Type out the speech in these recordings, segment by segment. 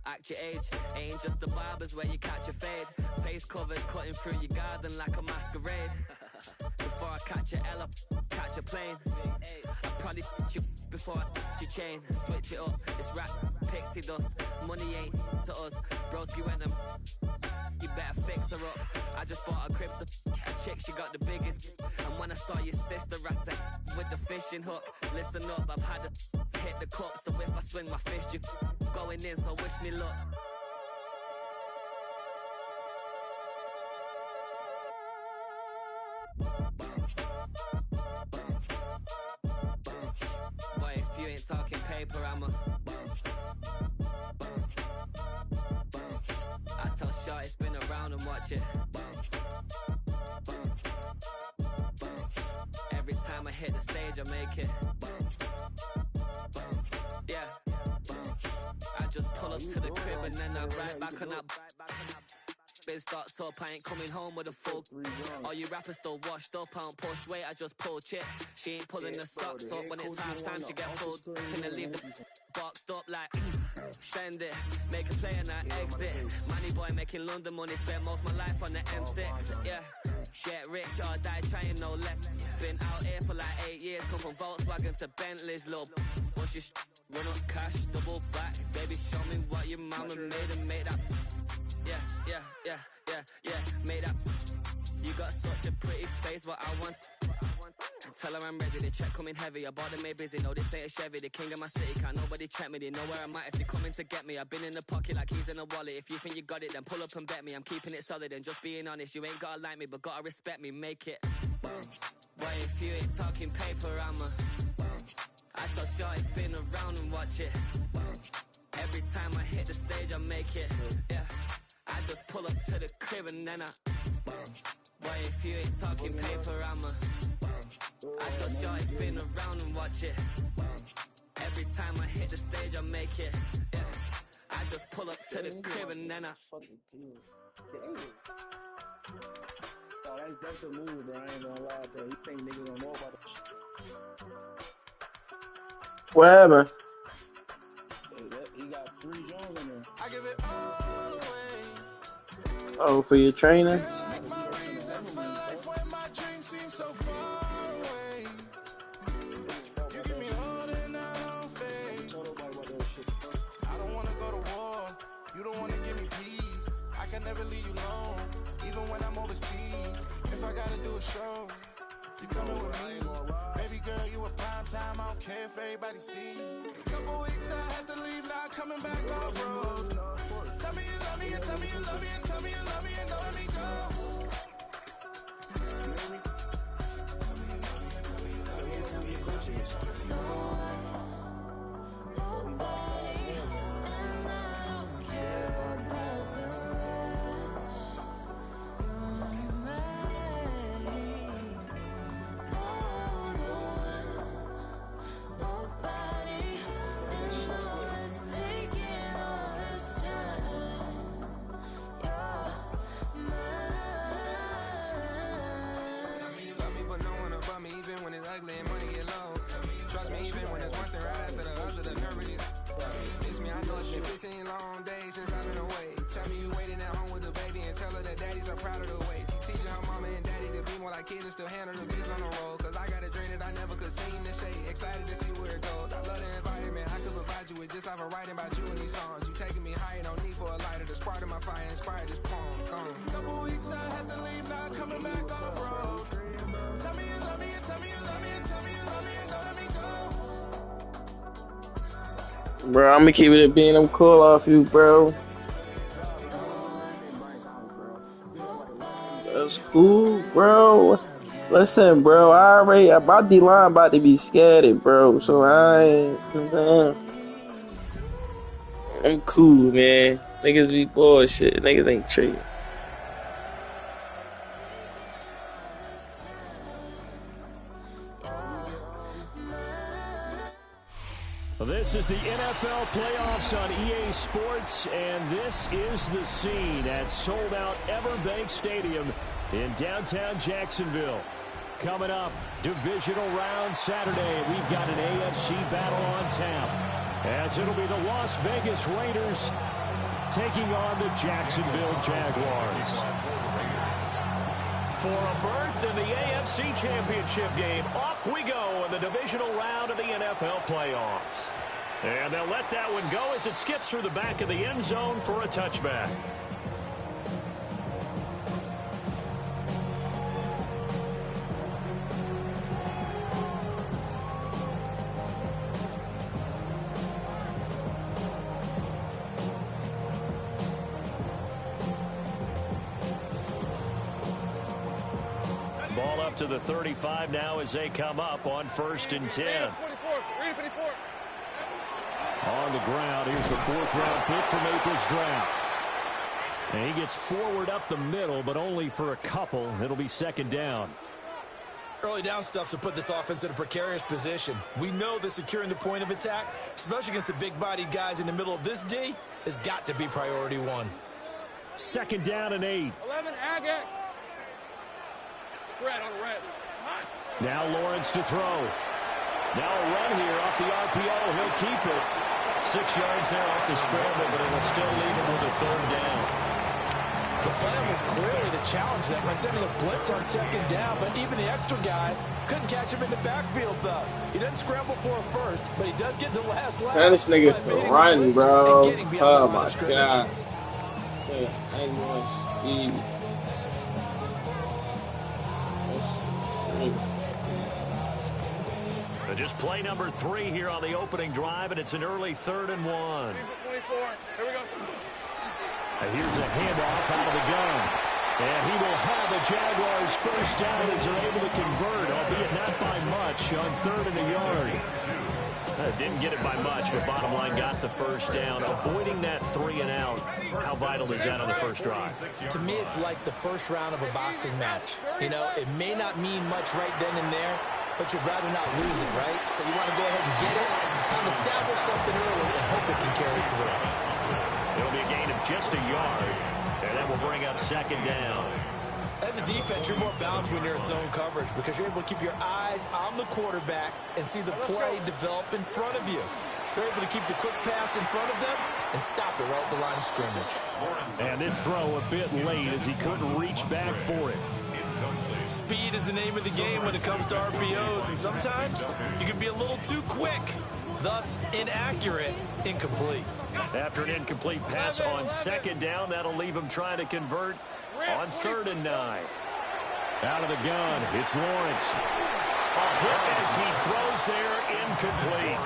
act your age. Ain't just the barbers where you catch a fade. Face covered, cutting through your garden like a masquerade. Before I catch a L up, catch a plane. I probably you before I your chain. Switch it up, it's rap, pixie dust. Money ain't to us. Broski went and you better fix her up. I just bought a crib to a chick, she got the biggest. And when I saw your sister rat with the fishing hook, listen up, I've had to hit the cup. So if I swing my fist, you going in, so wish me luck. Boy, if you ain't talking paper, I'm a I tell Shorty spin around and watch it. Every time I hit the stage, I make it. Yeah. I just pull up to the crib and then I'm right back on that. Been stocked up, I ain't coming home with a full. All you rappers still washed up, I don't push weight, I just pull chips. She ain't pulling the socks up when it's half time, she get full. Finna leave the boxed up like send it, make a play and I exit. Money boy making London money, spent most of my life on the M6. Yeah, get rich or die trying, no left. Been out here for like 8 years, come from Volkswagen to Bentley's, little. Once you run up cash, double back. Baby, show me what your mama made and make that. Yeah, made that. You got such a pretty face, but I want. Tell her I'm ready, the check coming heavy. I bought them made busy, no this ain't a Chevy. The king of my city, can't nobody check me. They know where I'm at if they coming to get me. I've been in the pocket like keys in a wallet. If you think you got it, then pull up and bet me. I'm keeping it solid and just being honest. You ain't gotta like me, but gotta respect me, make it. Boy, if you ain't talking paper, I'm a I tell Shorty spin around and watch it. Every time I hit the stage, I make it. Yeah, I just pull up to the crib and then I boy, if you ain't talking paper, I'm a I tell Shorty spin around and watch it. Every time I hit the stage, I make it. Yeah, I just pull up to the crib and then I that's the move, bro. I ain't gonna lie, bro. You think niggas don't know about that shit? What happened? He got 3 Jones in there. I give it all away. Oh, for your training? Like my reason for life when my dreams seem so far away. You give me all and I don't fade. I don't wanna go to war. You don't wanna give me peace. I can never leave you alone, even when I'm overseas. If I gotta do a show, you coming with me. Baby girl, you a prime time. I don't care if everybody see. Couple weeks I had to leave, now coming back off road. Tell me you love me and tell me you love me and tell me you love me and don't let me go. Even when it's ugly and money get low. Trust me, even when it's one thing right after the other, the nerve it is. Miss me, I know it's been 15 long days since I've been away. Tell me you waiting at home with the baby and tell her that daddy's so proud of the way. She teaching her mama and daddy to be more like kids and still handle the biz on the road. Cause I got a dream that I never could see in the shade. Excited to see where it goes. I love the environment. I could provide you with just like I'm writing about you in these songs. You taking me higher, no need for a lighter. The spark of my fire inspired this poem. Gone. Couple weeks I had to leave, now coming back off road. Tell me you love me and tell me you love me and tell me you love me and don't let me go. Bro, I'm gonna keep it being them cool off you, bro. That's cool, bro. Listen, bro, my D-line about to be scattered, bro. So I'm cool, man. Niggas be bullshit. Niggas ain't treating. This is the NFL playoffs on EA Sports, and this is the scene at sold-out Everbank Stadium in downtown Jacksonville. Coming up, divisional round Saturday, we've got an AFC battle on tap, as it'll be the Las Vegas Raiders taking on the Jacksonville Jaguars. For a berth in the AFC Championship game, off we go in the divisional round of the NFL playoffs. And they'll let that one go as it skips through the back of the end zone for a touchback. Ball up to the 35 now as they come up on 1st and 10. On the ground, here's the 4th-round pick from April's draft. And he gets forward up the middle, but only for a couple. It'll be 2nd down. Early down stuff to put this offense in a precarious position. We know that securing the point of attack, especially against the big-bodied guys in the middle of this D, has got to be priority 1. 2nd down and 8. 11, Agate. Red on the red. Now Lawrence to throw. Now a run here off the RPO. He'll keep it. 6 yards there off the scramble, but it will still leave him with a 3rd down. The plan was clearly to challenge that by sending a blitz on 2nd down, but even the extra guys couldn't catch him in the backfield, though. He doesn't scramble for a first, but he does get the last lap. Man, this nigga run, bro. Oh, my God. Ain't much speed. Just play number 3 here on the opening drive, and it's an early 3rd and 1. 24. Here we go. And here's a handoff out of the gun. And he will have the Jaguars 1st down as they're able to convert, albeit not by much, on 3rd and a yard. Didn't get it by much, but bottom line got the 1st down. Avoiding that 3 and out, how vital is that on the first drive? To me, it's like the first round of a boxing match. You know, it may not mean much right then and there, but you'd rather not lose it, right? So you want to go ahead and get it, kind of establish something early, and hope it can carry through. It'll be a gain of just a yard, and that will bring up 2nd down. As a defense, you're more balanced when you're in zone coverage because you're able to keep your eyes on the quarterback and see the play develop in front of you. You're able to keep the quick pass in front of them and stop it right at the line of scrimmage. And this throw a bit late as he couldn't reach back for it. Speed is the name of the game when it comes to RPOs, and sometimes you can be a little too quick, thus inaccurate, incomplete. After an incomplete pass on 2nd down, that'll leave him trying to convert on 3rd and 9. Out of the gun, it's Lawrence. A hit as he throws there, incomplete.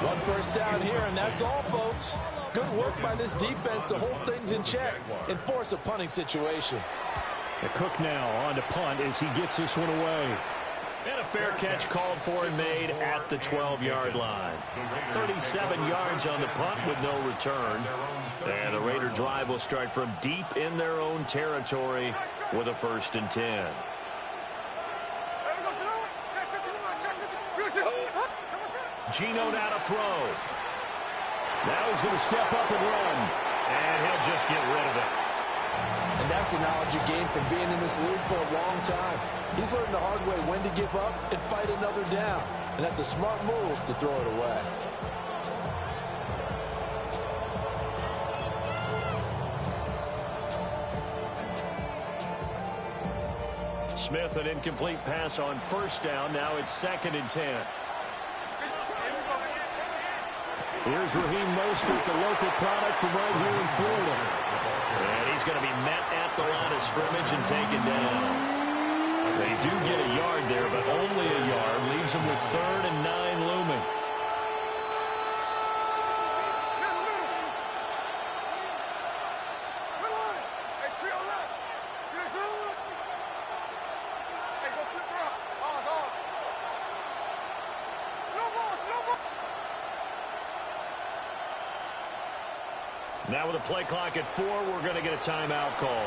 1 first down here, and that's all, folks. Good work by this defense to hold things in check and force a punting situation. The Cook now on to punt as he gets this one away. And a fair catch called for and made at the 12-yard line. 37 yards on the punt with no return. And the Raider drive will start from deep in their own territory with a 1st and 10. Geno now to throw. Now he's going to step up and run. And he'll just get rid of it. And that's the knowledge you gain from being in this league for a long time. He's learned the hard way when to give up and fight another down. And that's a smart move to throw it away. Smith, an incomplete pass on 1st down. Now it's 2nd and 10. Here's Raheem Mostert, the local product from right here in Florida. And he's going to be met at the line of scrimmage and taken down. They do get a yard there, but only a yard. Leaves them with 3rd and 9 looming. Now with a play clock at 4, we're going to get a timeout call.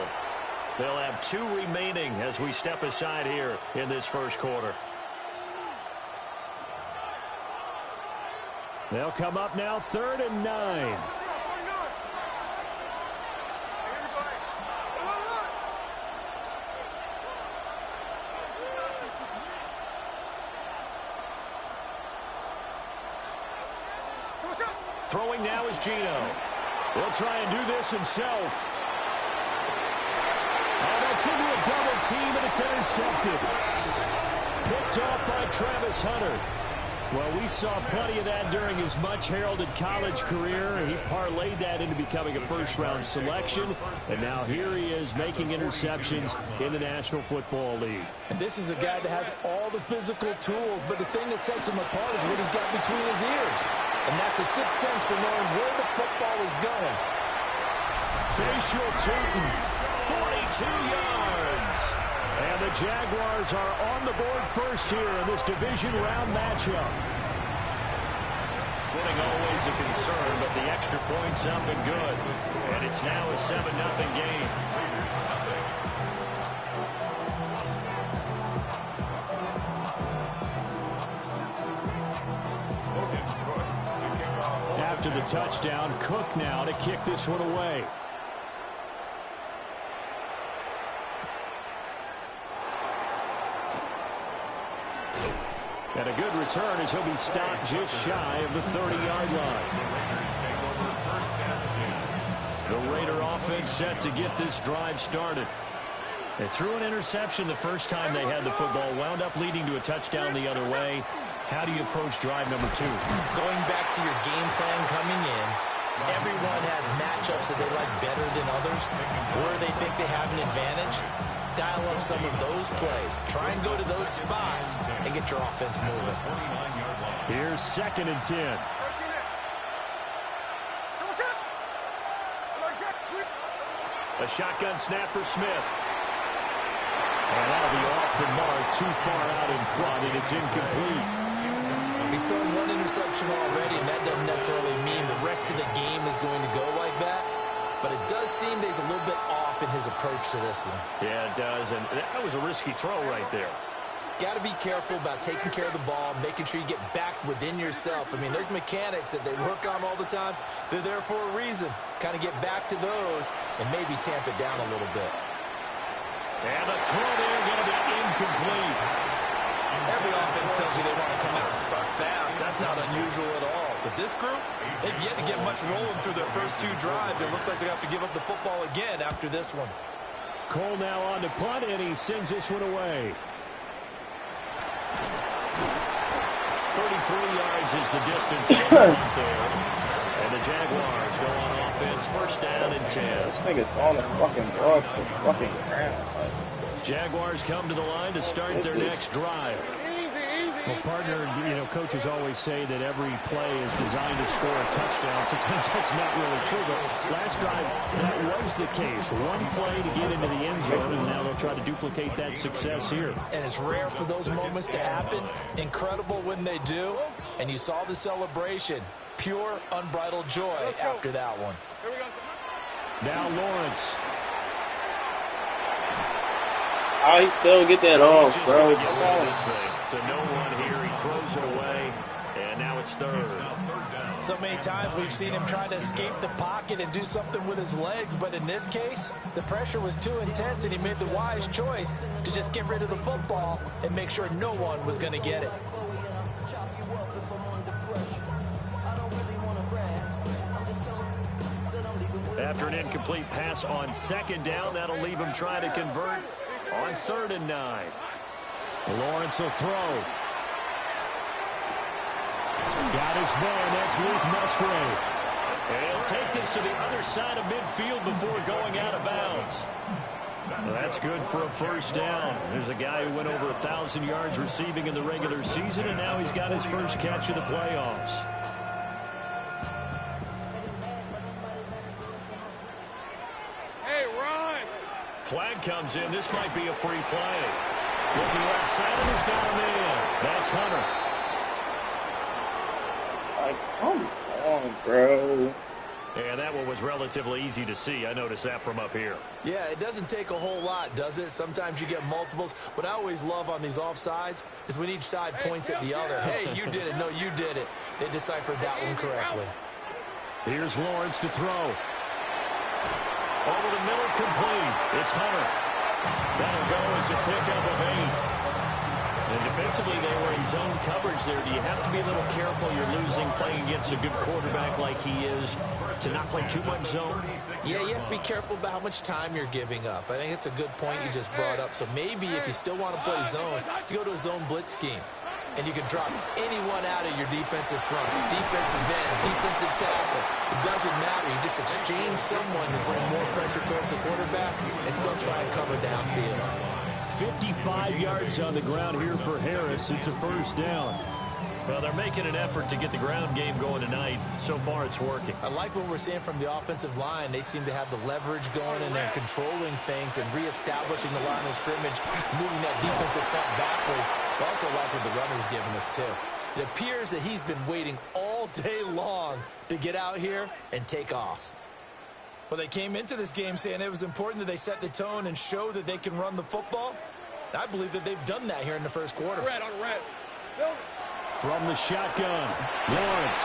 They'll have 2 remaining as we step aside here in this 1st quarter. They'll come up now 3rd and 9. Throwing now is Geno. He'll try and do this himself. And that's into a double team, and it's intercepted. Picked off by Travis Hunter. Well, we saw plenty of that during his much-heralded college career. He parlayed that into becoming a first-round selection, and now here he is making interceptions in the National Football League. And this is a guy that has all the physical tools, but the thing that sets him apart is what he's got between his ears. And that's the sixth sense for knowing where the football is going. Bashal Tutin, 42 yards. And the Jaguars are on the board first here in this division round matchup. Footing always a concern, but the extra point's up and good. And it's now a 7-0 game. After the touchdown, Cook now to kick this one away. And a good return as he'll be stopped just shy of the 30-yard line. The Raider offense set to get this drive started. They threw an interception the first time they had the football, wound up leading to a touchdown the other way. How do you approach drive number 2? Going back to your game plan coming in, everyone has matchups that they like better than others, where they think they have an advantage. Dial up some of those plays. Try and go to those spots and get your offense moving. Here's 2nd and 10. A shotgun snap for Smith. And that'll be off the mark, too far out in front, and it's incomplete. He's thrown one interception already, and that doesn't necessarily mean the rest of the game is going to go like that. But it does seem that he's a little bit off in his approach to this one. Yeah, it does, and that was a risky throw right there. Got to be careful about taking care of the ball, making sure you get back within yourself. I mean, those mechanics that they work on all the time, they're there for a reason. Kind of get back to those and maybe tamp it down a little bit. And the throw there going to be incomplete. Every offense tells you they want to come out and start fast. That's not unusual at all. But this group, they've yet to get much rolling through their first 2 drives. It looks like they have to give up the football again after this one. Cole now on to punt, and he sends this one away. 33 yards is the distance there. And the Jaguars go on offense, 1st down and 10. This nigga's on the fucking ball to the fucking ground. Jaguars come to the line to start their next drive. Well, partner, coaches always say that every play is designed to score a touchdown. Sometimes that's not really true, but last drive, that was the case. One play to get into the end zone, and now they'll try to duplicate that success here. And it's rare for those moments to happen. Incredible when they do. And you saw the celebration. Pure, unbridled joy after that one. Now Lawrence. How he still get that off, bro? So no one here. He throws it away, and now it's 3rd. So many times we've seen him try to escape the pocket and do something with his legs, but in this case, the pressure was too intense, and he made the wise choice to just get rid of the football and make sure no one was going to get it. After an incomplete pass on 2nd down, that'll leave him trying to convert on 3rd and 9. Lawrence will throw. Got his man. That's Luke Musgrave. And he'll take this to the other side of midfield before going out of bounds. Well, that's good for a 1st down. There's a guy who went over 1,000 yards receiving in the regular season, and now he's got his first catch of the playoffs. Flag comes in. This might be a free play. Looking left side, and he's got him in. That's Hunter. Like, come on, bro. And that one was relatively easy to see. I noticed that from up here. Yeah, it doesn't take a whole lot, does it? Sometimes you get multiples. What I always love on these offsides is when each side points at the other. Hey, you did it. No, you did it. They deciphered that one correctly. Here's Lawrence to throw. Over the middle, complete. It's Hunter. That'll go as a pickup of 8. And defensively, they were in zone coverage there. Do you have to be a little careful? You're losing playing against a good quarterback like he is to not play too much zone? Yeah, you have to be careful about how much time you're giving up. I think it's a good point you just brought up. So maybe if you still want to play zone, you go to a zone blitz scheme. And you can drop anyone out of your defensive front, defensive end, defensive tackle. It doesn't matter. You just exchange someone to bring more pressure towards the quarterback and still try and cover downfield. 55 yards on the ground here for Harris. It's a first down. Well, they're making an effort to get the ground game going tonight. So far, it's working. I like what we're seeing from the offensive line. They seem to have the leverage going, and they're controlling things and reestablishing the line of scrimmage, moving that defensive front backwards. I also like what the runner's giving us, too. It appears that he's been waiting all day long to get out here and take off. Well, they came into this game saying it was important that they set the tone and show that they can run the football. I believe that they've done that here in the first quarter. Red on red. From the shotgun, Lawrence.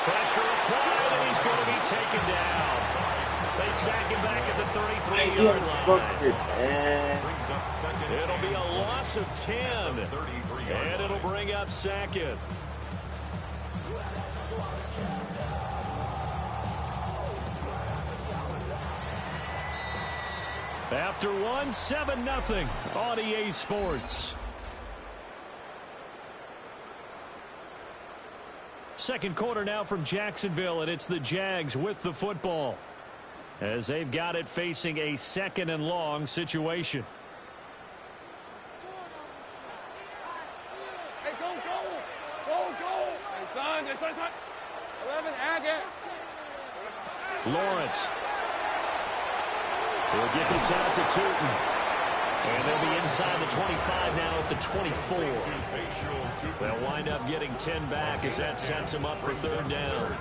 Pressure applied, and he's going to be taken down. They sack him back at the 33-yard line. It'll be a loss of 10, and it'll bring up Sackett. After one, 7-0 on EA Sports. Second quarter now from Jacksonville, and it's the Jags with the football as they've got it facing a 2nd and long situation. Hey, go. Hey, son. 11, Agate. Lawrence. He'll get this out to Tootin. And they'll be inside the 25 now at the 24. They'll wind up getting 10 back as that sets them up for third down.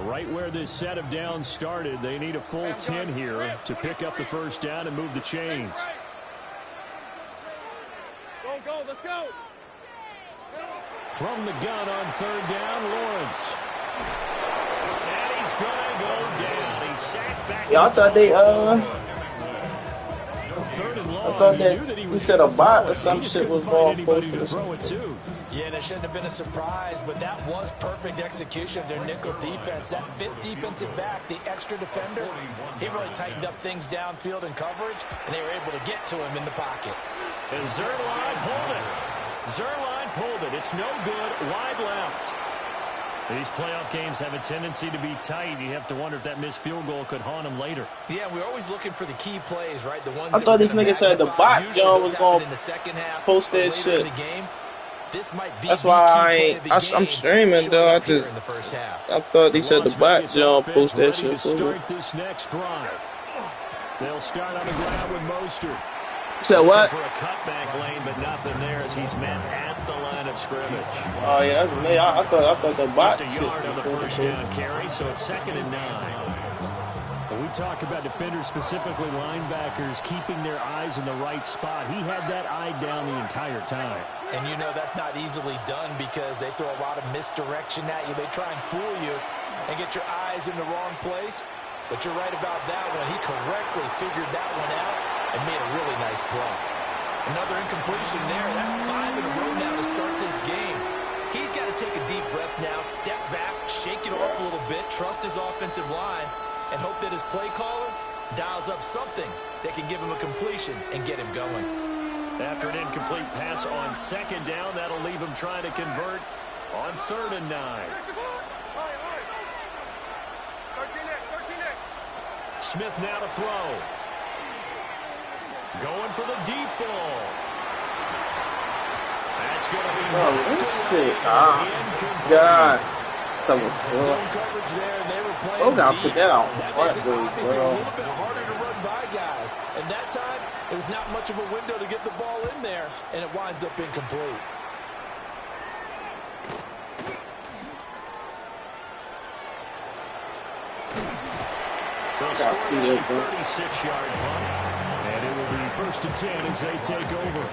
Right where this set of downs started, they need a full 10 here to pick up the first down and move the chains. Go, let's go. From the gun on third down, Lawrence. And he's going to go down. He's sacked back. Yeah, I thought they, third and long. I thought that he said a bot or some shit was wrong. Yeah, and it shouldn't have been a surprise, but that was perfect execution of their nickel defense. That fifth defensive back, the extra defender, he really tightened up things downfield in coverage, and they were able to get to him in the pocket. And Zuerlein pulled it. It's no good. Wide left. These playoff games have a tendency to be tight. You have to wonder if that missed field goal could haunt them later. Yeah, we're always looking for the key plays, right? The ones I thought this nigga said the bot John was going to post that shit. This might be That's why I'm streaming, though. I thought he said the bot John post that shit. Start this next drive. They'll start on the ground with Mostert. Said what? For a cutback lane, but nothing there as he's met at the line of scrimmage. Oh yeah, that's me. I thought the bot just a yard on the first down carry, so it's 2nd and 9. When we talk about defenders, specifically linebackers, keeping their eyes in the right spot, he had that eye down the entire time. And you know that's not easily done because they throw a lot of misdirection at you. They try and fool you and get your eyes in the wrong place. But you're right about that one. He correctly figured that one out and made a really nice play. Another incompletion there. That's 5 in a row now to start this game. He's got to take a deep breath now, step back, shake it off a little bit, trust his offensive line, and hope that his play caller dials up something that can give him a completion and get him going. After an incomplete pass on 2nd down, that'll leave him trying to convert on 3rd and 9. Smith now to throw. Going for the deep ball. That's going to be... Oh, this shit. God. Zone coverage there, and they were playing Oh, gotta deep. put that out. That makes it Bro. obviously a little bit harder to run by guys. And that time, there was not much of a window to get the ball in there, and it winds up incomplete. I see that, bro. 36-yard punt, and it will be 1st and 10 as they take over.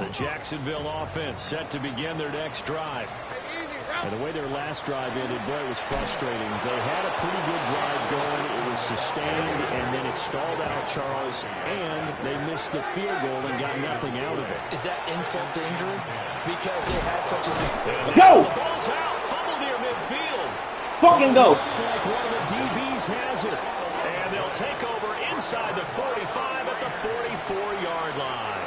The Jacksonville offense set to begin their next drive. And the way their last drive ended, boy, it was frustrating. They had a pretty good drive going. It was sustained, and then it stalled out, Charles, and they missed the field goal and got nothing out of it. Is that insult to injury? Because they had such a... Let's go! The ball's out. Fumble near midfield. Fucking go! Looks like one of the DBs has it. And they'll take over inside the 45 at the 44-yard line.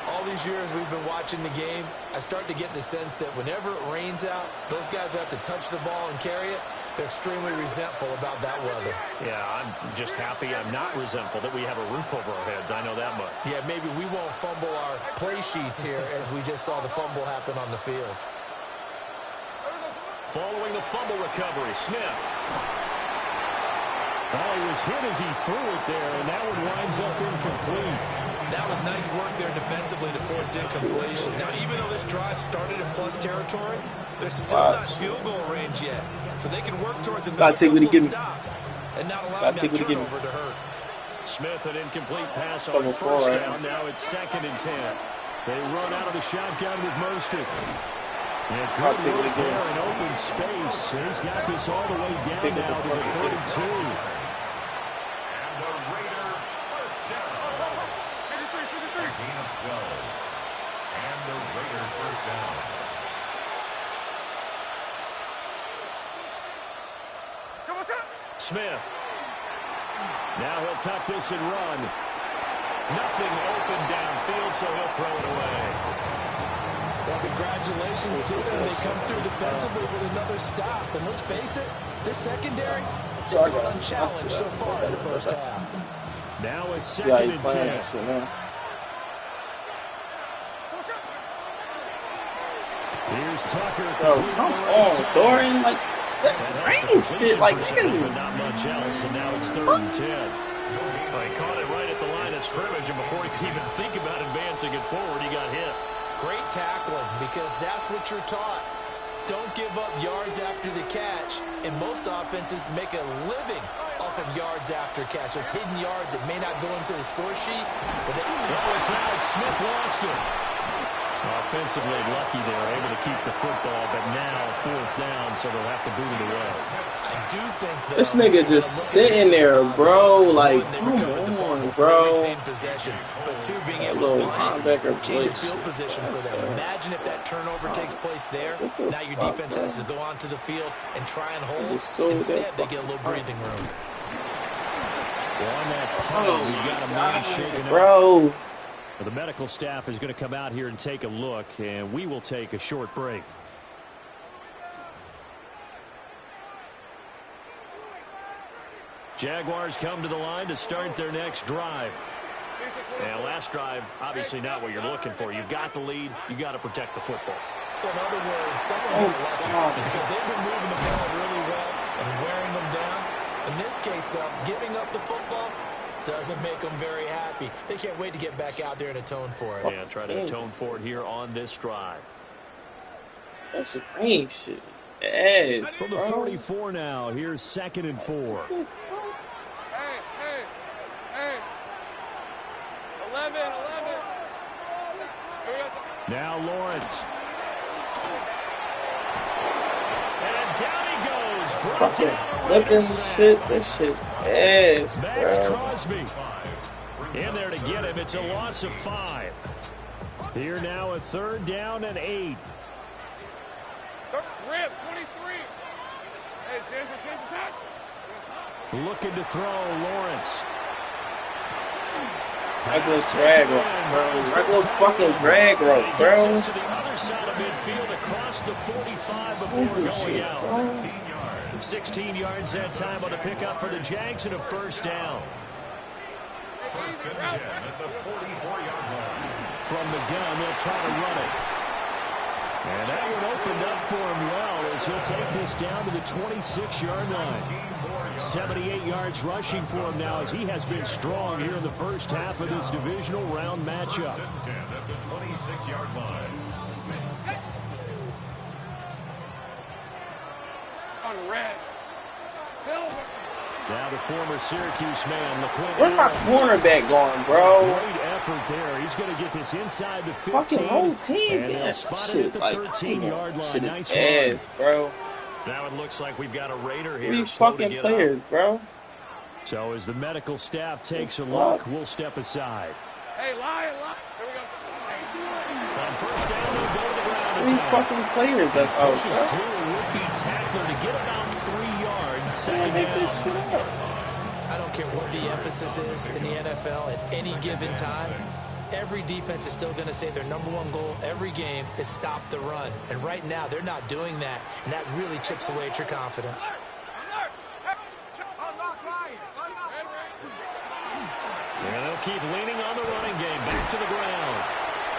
All these years we've been watching the game, I start to get the sense that whenever it rains out, those guys who have to touch the ball and carry it, they're extremely resentful about that weather. Yeah, I'm just happy I'm not resentful that we have a roof over our heads. I know that much. Yeah, maybe we won't fumble our play sheets here as we just saw the fumble happen on the field. Following the fumble recovery, Smith. Oh, he was hit as he threw it there, and that one winds up incomplete. That was nice work there defensively to force incompletion. Now, even though this drive started in plus territory, they're still not field goal range yet. So they can work towards another couple of stops and not allow that turnover to hurt. Smith, an incomplete pass on first down. Now it's 2nd and 10. They run out of the shotgun with Mostert. And good work there in open space. He's got this all the way down now to the 32. Smith. Now he'll tuck this and run. Nothing open downfield, so he'll throw it away. Well, congratulations to them. They come through defensively with another stop. And let's face it, this secondary is unchallenged so far in the first half. Now it's 2nd and 10. Here's Tucker. Bro, come on, Dorian. Like, that's rain shit. Like, niggas. Not much else, and now it's 3rd and 10. Well, he caught it right at the line of scrimmage, and before he could even think about advancing it forward, he got hit. Great tackling, because that's what you're taught. Don't give up yards after the catch, and most offenses make a living off of yards after catch. Those hidden yards that may not go into the score sheet. But it's out. Smith lost it. Offensively lucky they're able to keep the football, but now 4th down, so they'll have to boot it away. I do think this nigga just sitting there, bro. Like, come on, bro. But two, being able to change the field position for them. Imagine if that turnover takes place there. Now your defense has to go onto the field and try and hold. Instead, they get a little breathing room. On that punt, you got a man shaking up. Bro. The medical staff is going to come out here and take a look, and we will take a short break. Jaguars come to the line to start their next drive. And last drive, obviously not what you're looking for. You've got the lead. You've got to protect the football. So in other words, someone got lucky because they've been moving the ball really well and wearing them down. In this case, though, giving up the football doesn't make them very happy. They can't wait to get back out there and atone for it. Yeah, try to atone for it here on this drive. That's a great shit. Ass, from the 44 now. Here's 2nd and 4. Hey. 11. Now Lawrence. And down he goes. Fucking slipping shit. That shit's ass, Max bro. Crosby in there to get him. It's a loss of 5. Here now a 3rd down and 8. Rip, 23. Hey, change attack. Looking to throw, Lawrence. Regular drag rope, bro. Regular fucking drag rope, bro. To the other side of midfield across the 45 before going out. 16 yards that time on the pickup for the Jags and a 1st down. 1st and 10 at the 44-yard line. From the gun, they'll try to run it. And that one opened up for him well as he'll take this down to the 26-yard line. 78 yards rushing for him now as he has been strong here in the first half of this divisional round matchup. 10 at the 26-yard line. On red. Silver. Now the former Syracuse man, LaQuinn. Where's my cornerback going, bro? Great effort there. He's going to get this inside the 15. Fucking whole team, and yeah. they'll spot it Shit, at the like, 13-yard line. shit is Nice ass, run. bro. Now it looks like we've got a Raider here. 3 slow to fucking get players, up. bro. So as the medical staff takes a look, we'll step aside. Hey, Lion. Here we go. On first down, they'll go to the ground. 3 fucking players, that's all, Pushes bro. through a rookie tackler to get about 3 yards. Second Make down. this shit up. I don't care what the emphasis is in the NFL at any given time. Every defense is still going to say their number one goal every game is stop the run. And right now, they're not doing that, and that really chips away at your confidence. And they'll keep leaning on the running game. Back to the ground.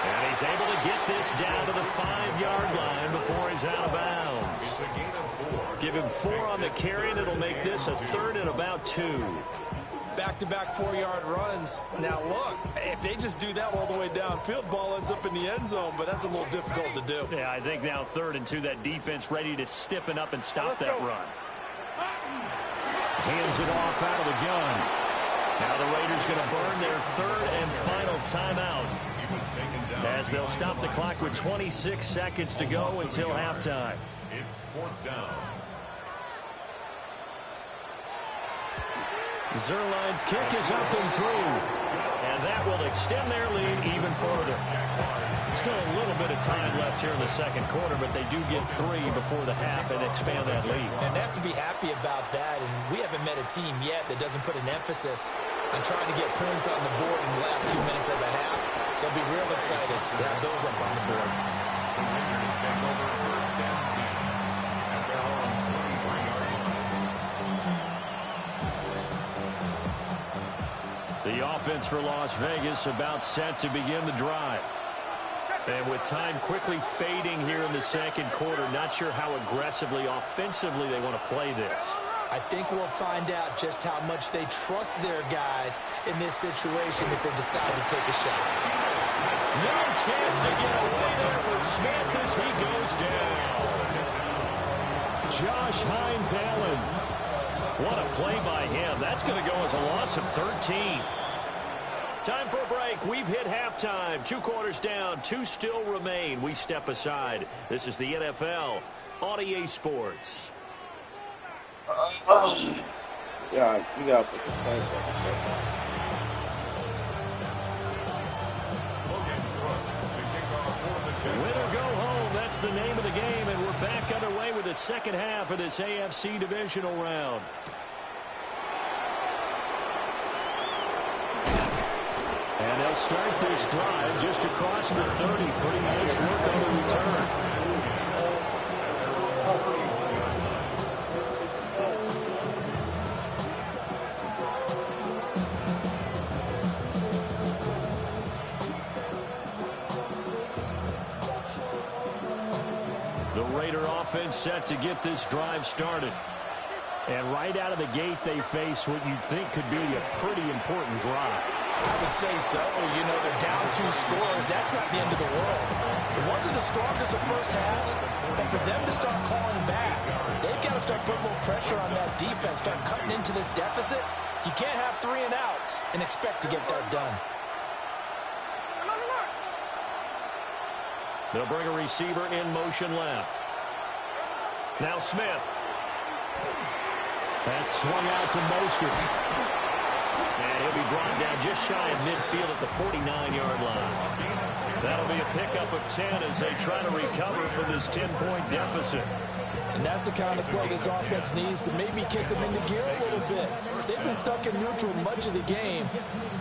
And he's able to get this down to the 5-yard line before he's out of bounds. Give him 4 on the carry, and it'll make this a 3rd and about 2. Back-to-back 4-yard runs. Now, look, if they just do that all the way downfield, ball ends up in the end zone, but that's a little difficult to do. Yeah, I think now 3rd and 2, that defense ready to stiffen up and stop that run. Hands it off out of the gun. Now the Raiders going to burn their 3rd and final timeout as they'll stop the clock with 26 seconds to go until halftime. It's 4th down. Zerline's kick is up and through, and that will extend their lead even further. Still a little bit of time left here in the second quarter, but they do get 3 before the half and expand that lead. And they have to be happy about that, and we haven't met a team yet that doesn't put an emphasis on trying to get points on the board in the last 2 minutes of the half. They'll be real excited to have those up on the board. The Raiders take over 1st and 10 at their own 23-yard line. The offense for Las Vegas about set to begin the drive. And with time quickly fading here in the second quarter, not sure how aggressively, offensively they want to play this. I think we'll find out just how much they trust their guys in this situation if they decide to take a shot. No chance to get away there for Smith as he goes down. Josh Hines-Allen. What a play by him. That's going to go as a loss of 13. Time for a break. We've hit halftime. 2 quarters down. 2 still remain. We step aside. This is the NFL on EA Sports. Yeah, you got to put the points on this. Logan Brooks to kick off for the Jets. Win or go home. That's the name of the game. And we're back underway with the second half of this AFC divisional round. And they'll start this drive just across the 30. Pretty nice work on the return. The Raider offense set to get this drive started. And right out of the gate, they face what you'd think could be a pretty important drive. I would say so. You know, they're down 2 scores. That's not the end of the world. It wasn't the strongest of first halves, but for them to start calling back, they've got to start putting more pressure on that defense, start cutting into this deficit. You can't have 3 and outs and expect to get that done. They'll bring a receiver in motion left. Now Smith. That's swung out to Mostert. And he'll be brought down just shy of midfield at the 49-yard line. That'll be a pickup of 10 as they try to recover from this 10-point deficit. And that's the kind of play this offense needs to maybe kick them into gear a little bit. They've been stuck in neutral much of the game.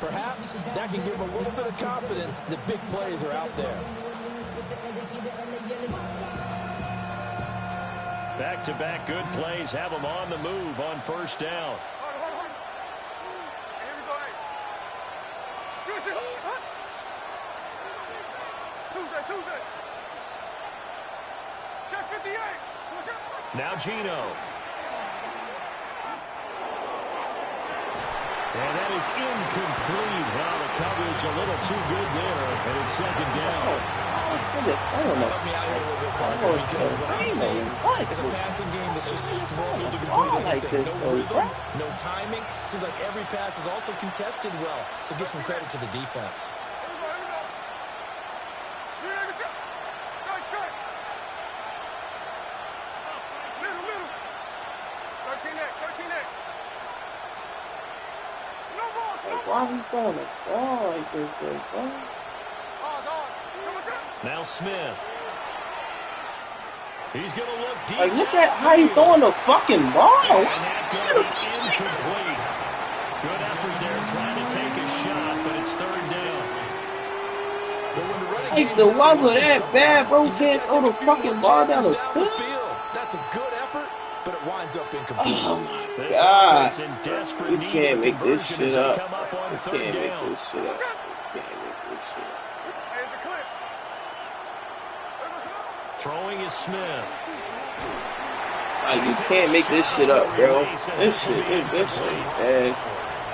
Perhaps that can give them a little bit of confidence that big plays are out there. Back-to-back good plays have them on the move on first down. Now Gino. And that is incomplete. Wow, the coverage a little too good there, and it's second down. Help me out here a little bit, Parker, because what I'm seeing is a passing game that's just struggled to complete anything. No rhythm, no timing. Seems like every pass is also contested well, so give some credit to the defense. he throwing the ball like this, bro? Now Smith. He's going to look deep. Like, look at how he's throwing the fucking ball. And that goal is incomplete. Good effort there trying to take a shot, but it's third down. Like, the level that bad, bro, can't throw the fucking ball down the field. That's a good effort, but it winds up incomplete. Oh, my This God. offense in desperate You need can't of make this conversion as shit they up. come up on You third can't make down. this shit up. You can't make this shit up. Throwing is Smith. Like, you can't make this shit up, bro. This shit ass.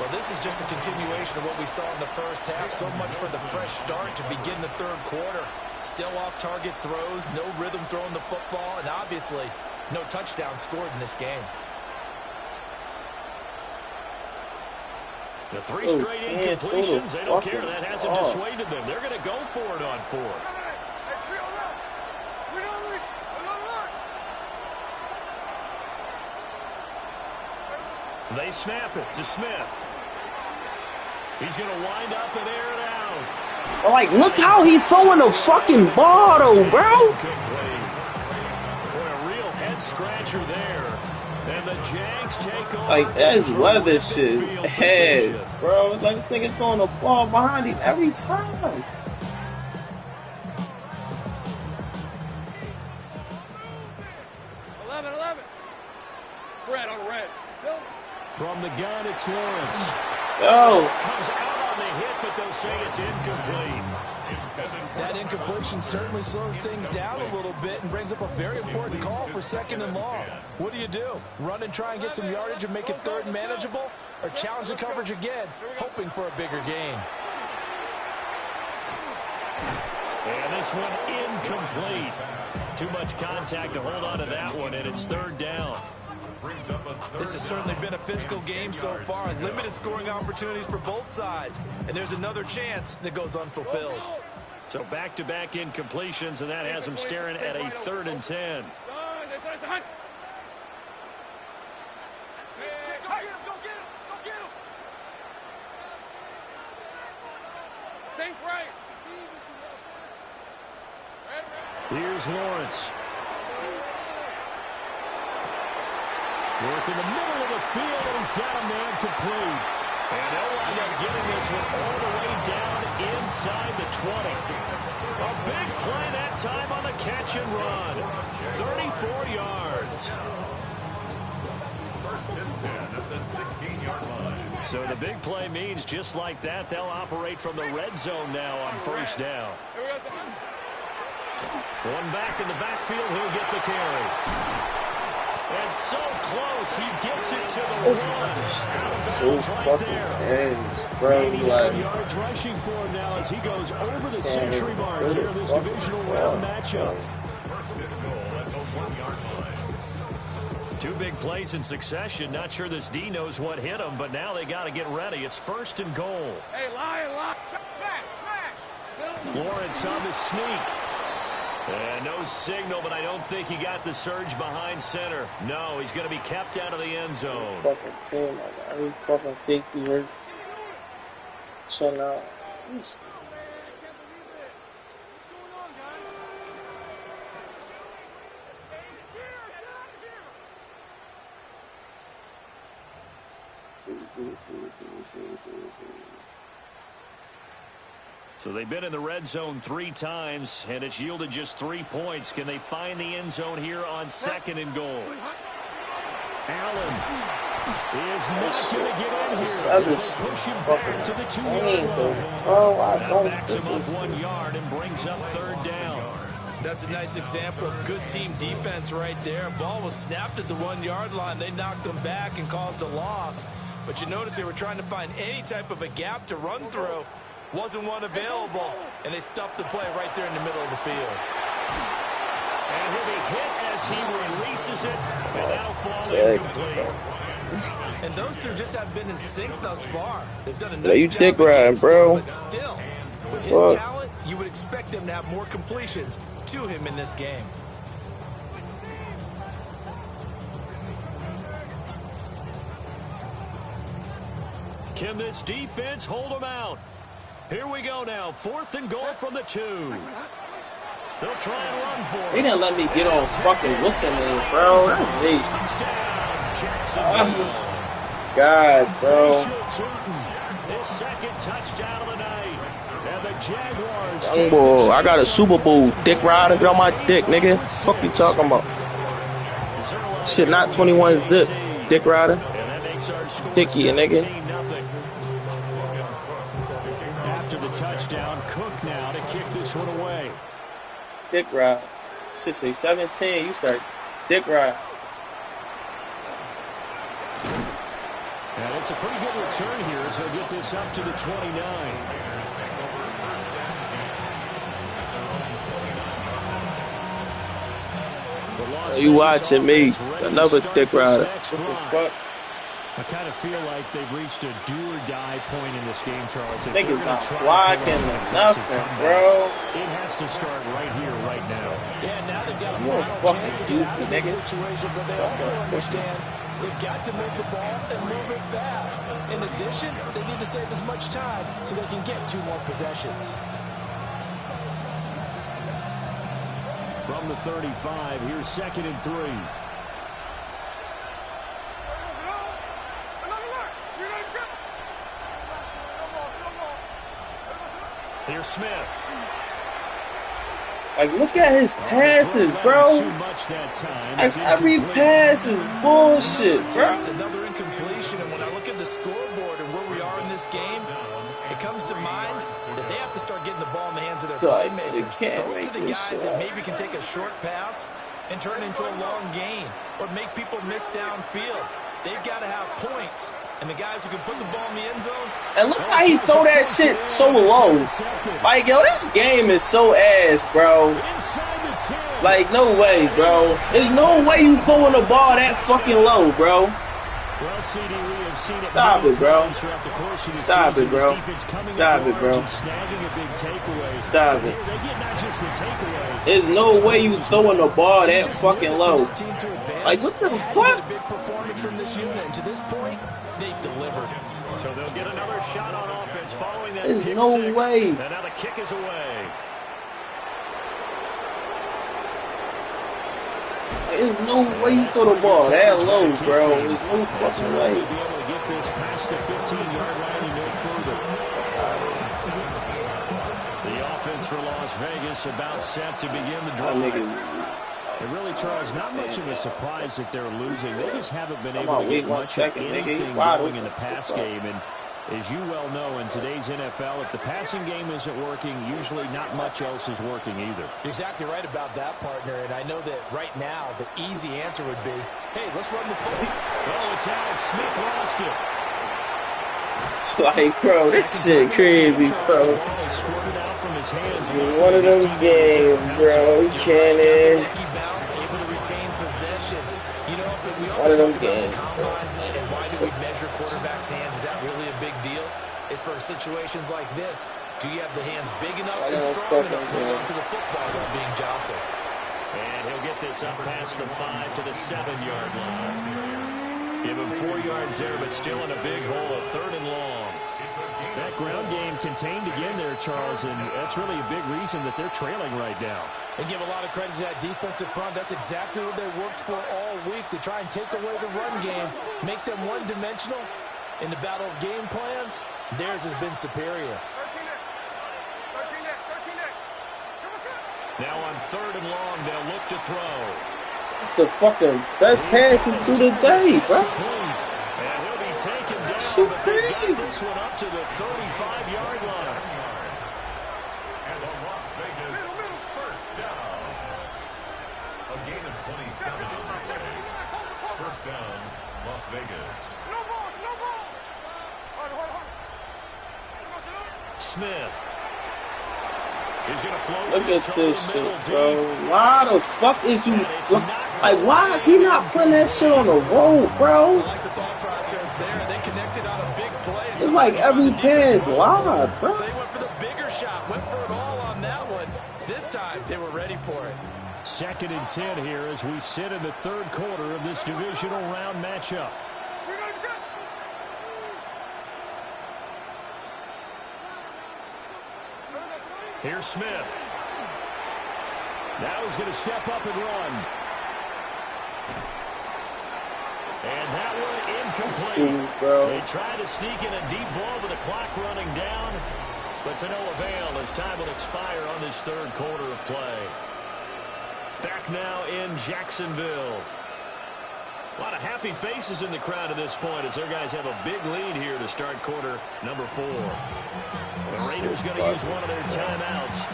Well, this is just a continuation of what we saw in the first half. So much for the fresh start to begin the third quarter. Still off-target throws, no rhythm throwing the football, and obviously no touchdown scored in this game. The three straight incompletions, they don't care. That hasn't dissuaded them. They're going to go for it on fourth. They snap it to Smith. He's going to wind up and air it out. Like, look how he's throwing the fucking ball, though, bro. Boy, a real head scratcher there. And the Jags take over. Like, that's weather shit ass, bro. It's like this nigga throwing the ball behind him every time. Fred on red. From the gun, it's Lawrence. Yo. Comes out on the hit, but they'll say it's incomplete. That incompletion certainly slows things down a little bit and brings up a very important call for second and long. What do? Run and try and get some yardage and make it third manageable? Or challenge the coverage again, hoping for a bigger gain? And this one incomplete. Too much contact to hold on to that one, and it's third down. This has certainly been a physical game so far. Limited scoring opportunities for both sides. And there's another chance that goes unfulfilled. So back-to-back incompletions, and that has them staring at a 3rd and 10. Here's Lawrence. Work in the middle of the field, and he's got a man complete. And they'll wind up getting this one all the way down inside the 20. A big play that time on the catch and run. 34 yards. First and 10 at the 16-yard line. So the big play means just like that, they'll operate from the red zone now on first down. One back in the backfield, he'll get the carry. And so close, he gets it to the one. So fucking ends, bro. 81 Like, yards rushing for him now as he goes over the century mark here in this divisional round matchup. First and goal at the 1-yard line. Two big plays in succession. Not sure this D knows what hit him, but now they got to get ready. It's first and goal. Hey, lie. Smash. Lawrence on the sneak. And no signal, but I don't think he got the surge behind center. No, he's going to be kept out of the end zone. fucking team, like, every fucking safety hurt. Shut out. So they've been in the red zone 3 times, and it's yielded just 3 points. Can they find the end zone here on 2nd and goal? Allen is not going to get in here. That They is push him fucking back to the insane, 2-yard line. bro. I That don't backs think him up this 1 yard and brings up third down. That's a nice example of good team defense right there. Ball was snapped at the 1-yard line. They knocked him back and caused a loss. But you notice they were trying to find any type of a gap to run through. Wasn't one available, and they stuffed the play right there in the middle of the field. And he'll be hit as he releases it, and that'll fall incomplete. And those two just have been in sync thus far. They've done a nice Yeah, you job dick riding, against bro. him, but still, with his Fuck. talent, you would expect them to have more completions to him in this game. Can this defense hold them out? Here we go now. 4th and goal from the 2. They'll try and run for it. They didn't let me get on fucking what's her name, bro. That's me. God, bro. His 2nd touchdown of the night. And the Jaguars. Young boy, I got a Super Bowl. Dick Rider, get on my dick, nigga. Fuck you talking about? Shit, not 21 zip. Dick Rider. Dickie, nigga. After the touchdown, Cook now to kick this one away. Dick Rider. Shit say 17. You start Dick Rider. And it's a pretty good return here as he'll get this up to the 29. You watching me. Another Dick Rider. What the fuck? I kind of feel like they've reached a do-or-die point in this game, Charles. Niggas not blocking nothing, bro. It has to start right here, right now. Yeah, now they've got a fucking stupid, nigga. situation, but they also understand they've got to move the ball and move it fast. In addition, they need to save as much time so they can get 2 more possessions. From the 35, here's 2nd and 3. Here's Smith. Like, look at his passes, bro. Like, every pass is bullshit, bro. Another incompletion, and when I look at the scoreboard and where we are in this game, it comes to mind that they have to start getting the ball in the hands of their playmakers. Throw it to the guys that maybe can take a short pass and turn it into a long gain or make people miss downfield. They've got to have points. And the guys who can put the ball in the end zone. And look how he throw that shit so low. Like, yo, this game is so ass, bro. Like, no way, bro. There's no way you throwing the ball that fucking low, bro. Stop it, bro. Stop it, bro. Stop it, bro. Stop it. There's no way you throwing the ball that fucking low. Like, what the fuck? Big performance from this unit, and to this point, they've delivered. So they'll get another shot on offense following that. There's no way. And now the kick is away. There's no way you throw the ball that low, bro. There's no fucking way. Be able to get this past the 15-yard line and no further. The offense for Las Vegas about set to begin the drive. And really, Charles, not much of a surprise that they're losing. They just haven't been able to get much of anything going in the pass game. And as you well know, in today's NFL, if the passing game isn't working, usually not much else is working either. You're exactly right about that, partner. And I know that right now, the easy answer would be, hey, let's run the play. Oh, it's out. Smith lost it. It's like, bro, this shit crazy, bro. One of them games, bro. You can't. One of them games. And why do we measure quarterbacks' hands? Is that really a big deal? It's for situations like this. Do you have the hands big enough and strong enough to hold on to the football while being jostled? And he'll get this up past the 5 to the 7-yard line. Give him 4 yards there, but still in a big hole, a 3rd and long. That ground game contained again there, Charles, and that's really a big reason that they're trailing right now. And give a lot of credit to that defensive front. That's exactly what they worked for all week, to try and take away the run game, make them one-dimensional. In the battle of game plans, theirs has been superior. Now on 3rd and long, they'll look to throw. It's the fucking best passes through the day, bro. And he'll be taken down, so but they got this one up to the 35-yard line. And the Las Vegas first down. A gain of 27 on the day. First down, Las Vegas. Smith. He's going to float. Look at this shit, bro. Why the fuck is you... Like, why is he not putting that shit on the road, bro? I like the thought process there. They connected on a big play. It's like every pass live, bro. So they went for the bigger shot, went for it all on that one. This time, they were ready for it. 2nd and 10 here as we sit in the 3rd quarter of this divisional round matchup. Here's Smith. Now he's going to step up and run. And that one incomplete. They tried to sneak in a deep ball with the clock running down, but to no avail as time will expire on this third quarter of play. Back now in Jacksonville. A lot of happy faces in the crowd at this point as their guys have a big lead here to start quarter number 4. The Raiders going to use one of their timeouts.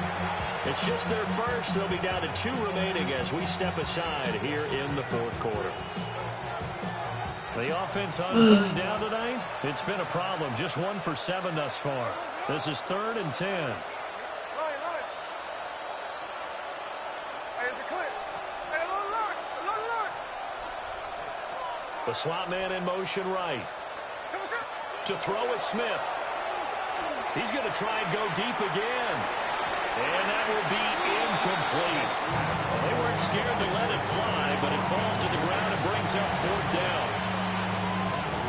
It's just their first. They'll be down to 2 remaining as we step aside here in the fourth quarter. The offense on third down tonight, it's been a problem. Just 1 for 7 thus far. This is 3rd and 10. The slot man in motion right. To throw is Smith. He's going to try and go deep again. And that will be incomplete. They weren't scared to let it fly, but it falls to the ground and brings up 4th down.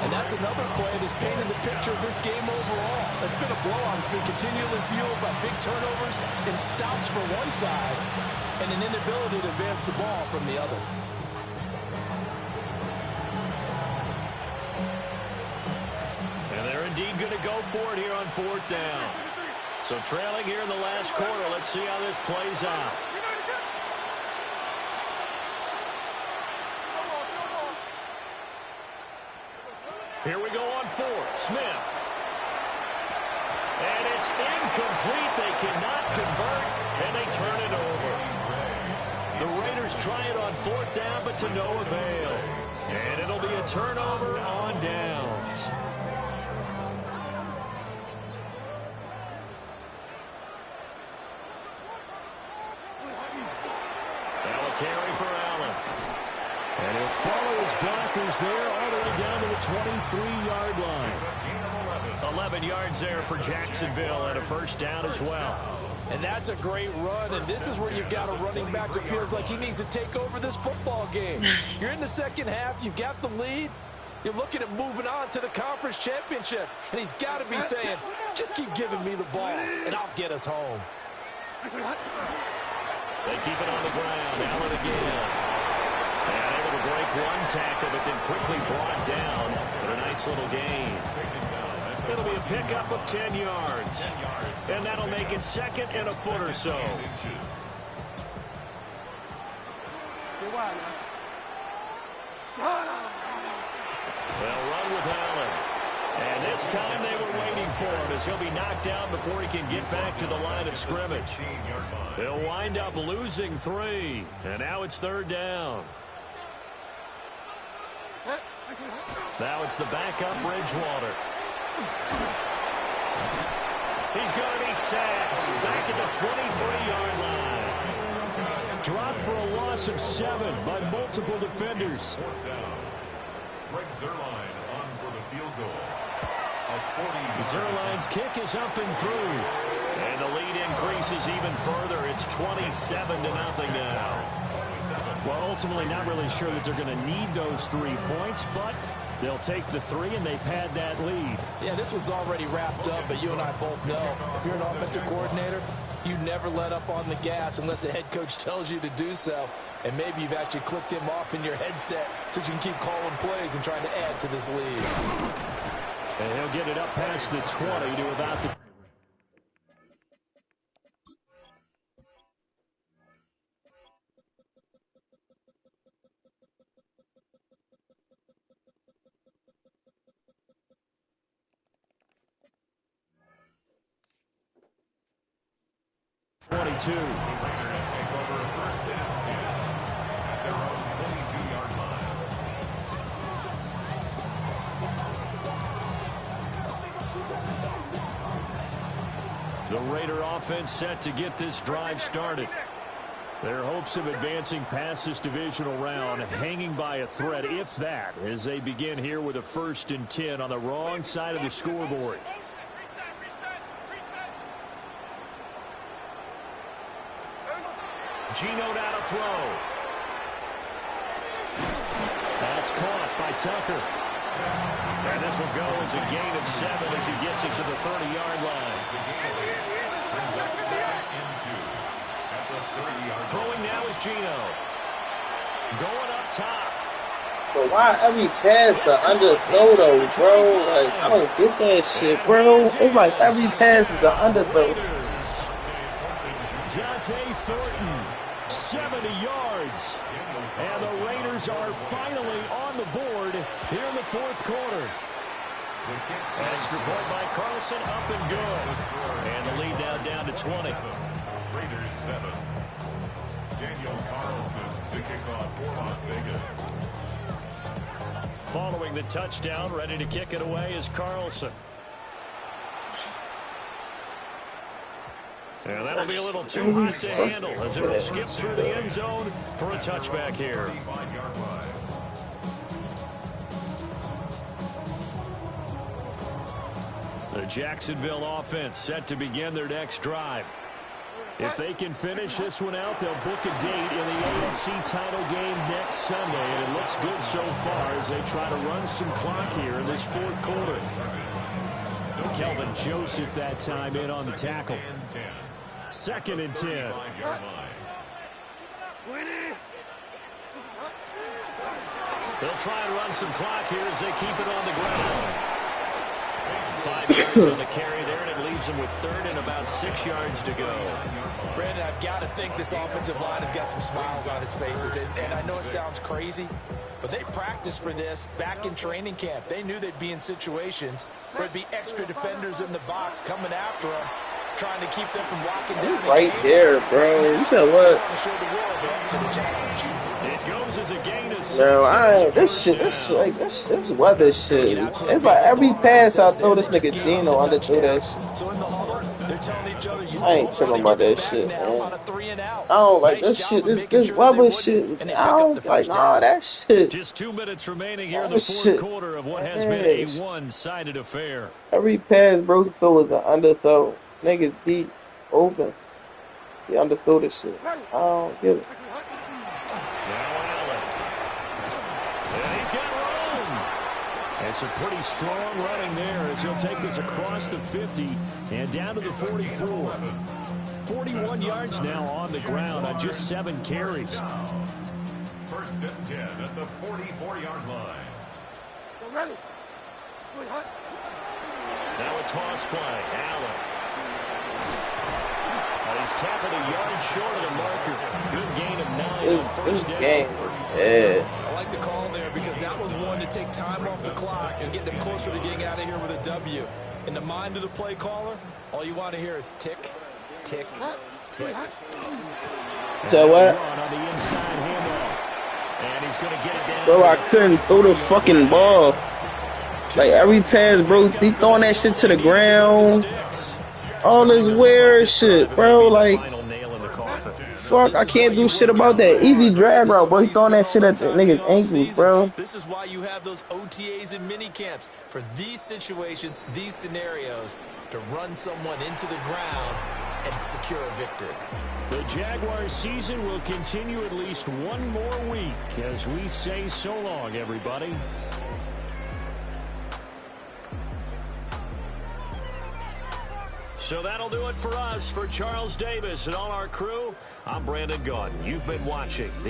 And that's another play that's painted the picture of this game overall. It's been a blowout. It's been continually fueled by big turnovers and stops for one side and an inability to advance the ball from the other. And they're indeed going to go for it here on 4th down. So trailing here in the last quarter. Let's see how this plays out. Here we go on 4th. Smith. And it's incomplete. They cannot convert, and they turn it over. The Raiders try it on 4th down, but to no avail. And it'll be a turnover on downs. Now a carry for Allen. And he'll follow his blockers there all the way down to the 23-yard line. 11 yards there for Jacksonville and a first down as well. And that's a great run, and this is where you've got a running back who feels like he needs to take over this football game. You're in the second half, you've got the lead, you're looking at moving on to the conference championship, and he's got to be saying, just keep giving me the ball, and I'll get us home. They keep it on the ground. Allen again. And able to break one tackle, but then quickly brought down for a nice little gain. It'll be a pickup of 10 yards. And that'll make it 2nd and a foot or so. They'll run with Allen. And this time they were waiting for him as he'll be knocked down before he can get back to the line of scrimmage. They'll wind up losing 3. And now it's 3rd down. Now it's the backup Bridgewater. He's going to be sacked back at the 23-yard line. Dropped for a loss of 7 by multiple defenders. 4th down. Greg Zuerlein on for the field goal. Zerline's kick is up and through. And the lead increases even further. It's 27-0 now. Well, ultimately not really sure that they're going to need those 3 points, but they'll take the 3 and they pad that lead. Yeah, this one's already wrapped up, but you and I both know if you're an offensive coordinator, you never let up on the gas unless the head coach tells you to do so. And maybe you've actually clicked him off in your headset so you can keep calling plays and trying to add to this lead. And he'll get it up past the 20 to about the... Take over a first down 10 at their own 22-yard line. The Raider offense set to get this drive started. Their hopes of advancing past this divisional round hanging by a thread, if that, as they begin here with a 1st and 10 on the wrong side of the scoreboard. Geno now to throw. That's caught by Tucker. And this will go as a gain of 7 as he gets it to the 30-yard line. Throwing now is Geno. Going up top. But why every pass is underthrow though, bro? Like, I don't get that shit, bro. It's like every pass is an underthrow. Dante Thornton, 70 yards. And the Raiders are finally on the board here in the fourth quarter. An extra point by Carlson, up and good. And the lead now down to 20. Raiders 7. Daniel Carlson to kick off for Las Vegas. Following the touchdown, ready to kick it away is Carlson. And that'll be a little too hot to handle as it will skip through the end zone for a touchback here. The Jacksonville offense set to begin their next drive. If they can finish this one out, they'll book a date in the AFC title game next Sunday, and it looks good so far as they try to run some clock here in this fourth quarter. Kelvin Joseph that time in on the tackle. 2nd and 10. They'll try and run some clock here as they keep it on the ground. 5 yards on the carry there, and it leaves them with 3rd and about 6 yards to go. Brandon, I've got to think this offensive line has got some smiles on its faces. And I know it sounds crazy, but they practiced for this back in training camp. They knew they'd be in situations where there'd be extra defenders in the box coming after them, trying to keep them from locking down. Right there, bro. You said what? It goes as a gain of 6. No, this weather shit. It's like every pass I throw, this nigga Geno underthrew that shit. So in the huddle, they're telling each other, I ain't tripping about that shit, man. I don't like this shit. This weather shit. I don't like all that shit. Just 2 minutes remaining here in the fourth quarter of what has been a one-sided affair. Every pass broke through is an underthrow. Niggas deep, open. He underthrew this shit. I don't get it. And some pretty strong running there as he'll take this across the 50 and down to the 44. 41 yards now on the ground on just 7 carries. 1st and 10 at the 44-yard line. Now a toss play. Allen. He's tackled a yard short of the marker. Good gain of 9 on first down. I like the call there because that was one to take time off the clock and get them closer to getting out of here with a W. In the mind of the play caller, all you want to hear is tick, tick, tick. So what? On the inside handoff. And he's going to get it down. Bro, I couldn't throw the fucking ball. Like every pass, bro, he throwing that shit to the ground. All this weird shit, bro. Like, fuck, I can't do shit about that. Easy drag route, bro. He throwing that shit at the nigga's ankles, bro. This is why you have those OTAs and mini camps for these situations, these scenarios, to run someone into the ground and secure a victory. The Jaguars season will continue at least one more week as we say so long, everybody. So that'll do it for us. For Charles Davis and all our crew, I'm Brandon Gaudin. You've been watching the